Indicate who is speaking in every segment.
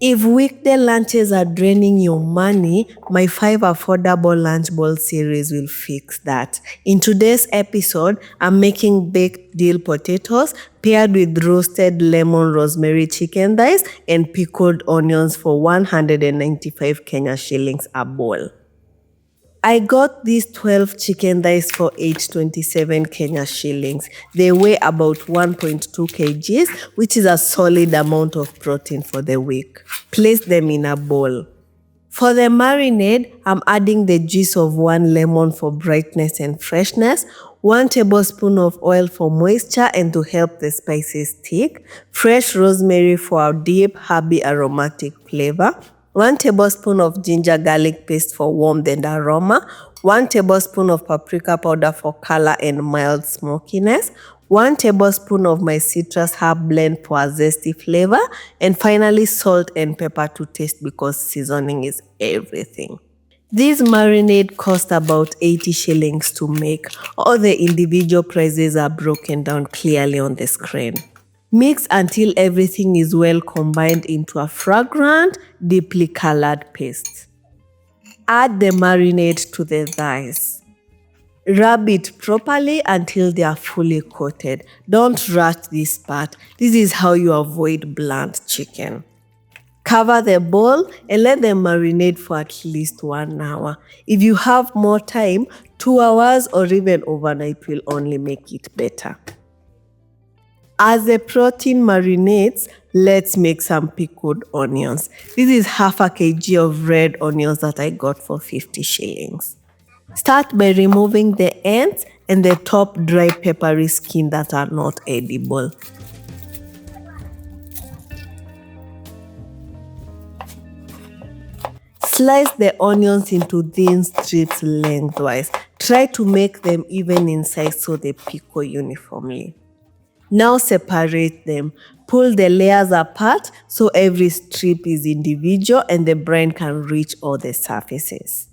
Speaker 1: If weekday lunches are draining your money, my 5 affordable lunch bowl series will fix that. In today's episode, I'm making baked dill potatoes paired with roasted lemon rosemary chicken thighs and pickled onions for 195 Kenya shillings a bowl. I got these 12 chicken thighs for 827 Kenya shillings. They weigh about 1.2 kgs, which is a solid amount of protein for the week. Place them in a bowl. For the marinade, I'm adding the juice of 1 lemon for brightness and freshness, 1 tablespoon of oil for moisture and to help the spices stick, fresh rosemary for a deep, herby aromatic flavor, 1 tablespoon of ginger garlic paste for warmth and aroma, 1 tablespoon of paprika powder for color and mild smokiness, 1 tablespoon of my citrus herb blend for a zesty flavor, and finally salt and pepper to taste because seasoning is everything. These marinade cost about 80 shillings to make. All the individual prices are broken down clearly on the screen. Mix until everything is well combined into a fragrant, deeply colored paste. Add the marinade to the thighs. Rub it properly until they are fully coated. Don't rush this part. This is how you avoid bland chicken. Cover the bowl and let them marinate for at least 1 hour. If you have more time, 2 hours or even overnight will only make it better. As the protein marinates, let's make some pickled onions. This is half a kg of red onions that I got for 50 shillings. Start by removing the ends and the top dry peppery skin that are not edible. Slice the onions into thin strips lengthwise. Try to make them even in size so they pickle uniformly. Now separate them. Pull the layers apart so every strip is individual and the brine can reach all the surfaces.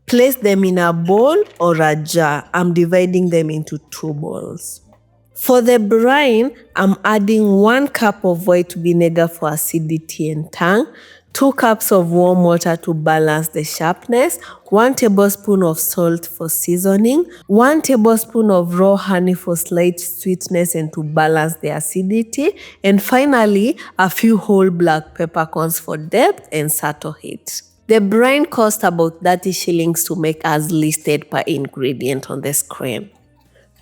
Speaker 1: Place them in a bowl or a jar. I'm dividing them into 2 bowls. For the brine, I'm adding 1 cup of white vinegar for acidity and tang, 2 cups of warm water to balance the sharpness, 1 tablespoon of salt for seasoning, 1 tablespoon of raw honey for slight sweetness and to balance the acidity, and finally, a few whole black peppercorns for depth and subtle heat. The brine cost about 30 shillings to make as listed per ingredient on the screen.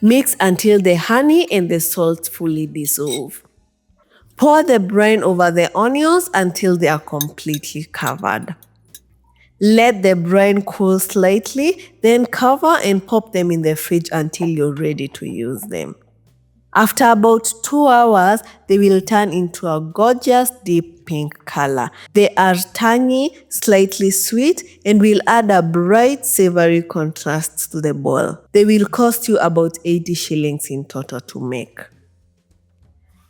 Speaker 1: Mix until the honey and the salt fully dissolve. Pour the brine over the onions until they are completely covered. Let the brine cool slightly, then cover and pop them in the fridge until you're ready to use them. After about 2 hours, they will turn into a gorgeous deep pink color. They are tangy, slightly sweet, and will add a bright, savory contrast to the bowl. They will cost you about 80 shillings in total to make.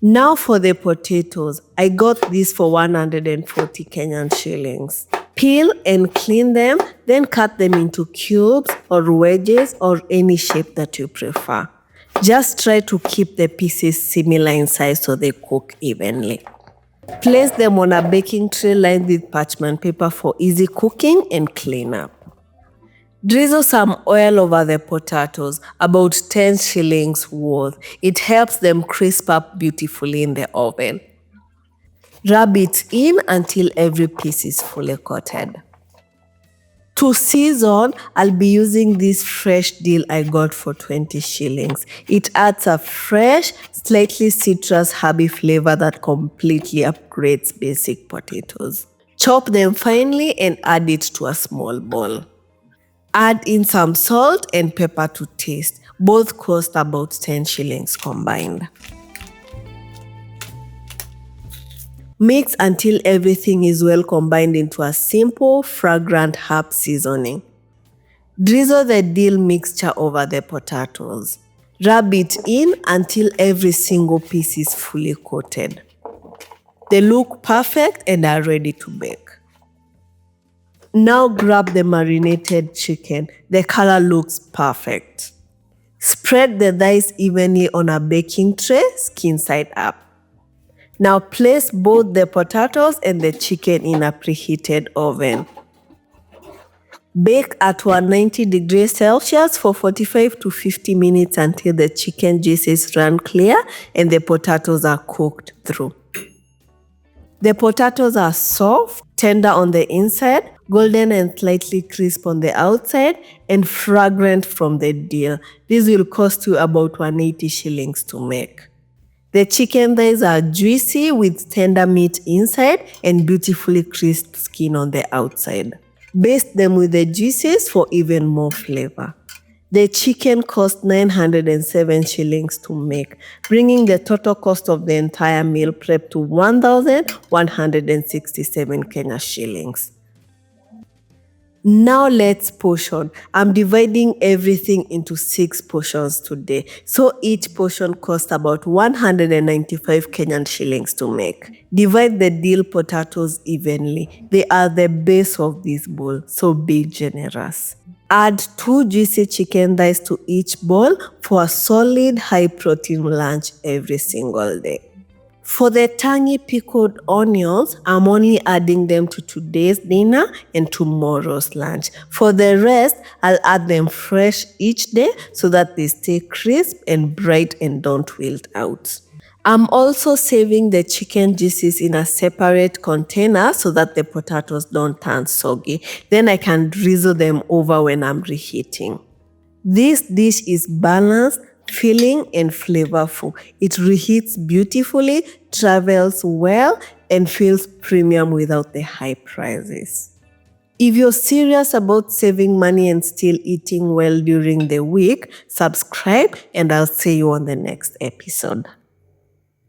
Speaker 1: Now for the potatoes. I got these for 140 Kenyan shillings. Peel and clean them, then cut them into cubes or wedges or any shape that you prefer. Just try to keep the pieces similar in size so they cook evenly. Place them on a baking tray lined with parchment paper for easy cooking and cleanup. Drizzle some oil over the potatoes, about 10 shillings worth. It helps them crisp up beautifully in the oven. Rub it in until every piece is fully coated. To season, I'll be using this fresh dill I got for 20 shillings. It adds a fresh, slightly citrus herby flavor that completely upgrades basic potatoes. Chop them finely and add it to a small bowl. Add in some salt and pepper to taste. Both cost about 10 shillings combined. Mix until everything is well combined into a simple, fragrant herb seasoning. Drizzle the dill mixture over the potatoes. Rub it in until every single piece is fully coated. They look perfect and are ready to bake. Now grab the marinated chicken. The color looks perfect. Spread the thighs evenly on a baking tray, skin side up. Now place both the potatoes and the chicken in a preheated oven. Bake at 190 degrees Celsius for 45 to 50 minutes until the chicken juices run clear and the potatoes are cooked through. The potatoes are soft, tender on the inside, golden and slightly crisp on the outside, and fragrant from the dill. This will cost you about 180 shillings to make. The chicken thighs are juicy with tender meat inside and beautifully crisp skin on the outside. Baste them with the juices for even more flavor. The chicken cost 907 shillings to make, bringing the total cost of the entire meal prep to 1,167 Kenya shillings. Now let's portion. I'm dividing everything into 6 portions today. So each portion costs about 195 Kenyan shillings to make. Divide the dill potatoes evenly. They are the base of this bowl, so be generous. Add 2 juicy chicken thighs to each bowl for a solid high-protein lunch every single day. For the tangy pickled onions, I'm only adding them to today's dinner and tomorrow's lunch. For the rest, I'll add them fresh each day so that they stay crisp and bright and don't wilt out. I'm also saving the chicken juices in a separate container so that the potatoes don't turn soggy. Then I can drizzle them over when I'm reheating. This dish is balanced, filling, and flavorful. It reheats beautifully, travels well, and feels premium without the high prices. If you're serious about saving money and still eating well during the week, subscribe and I'll see you on the next episode.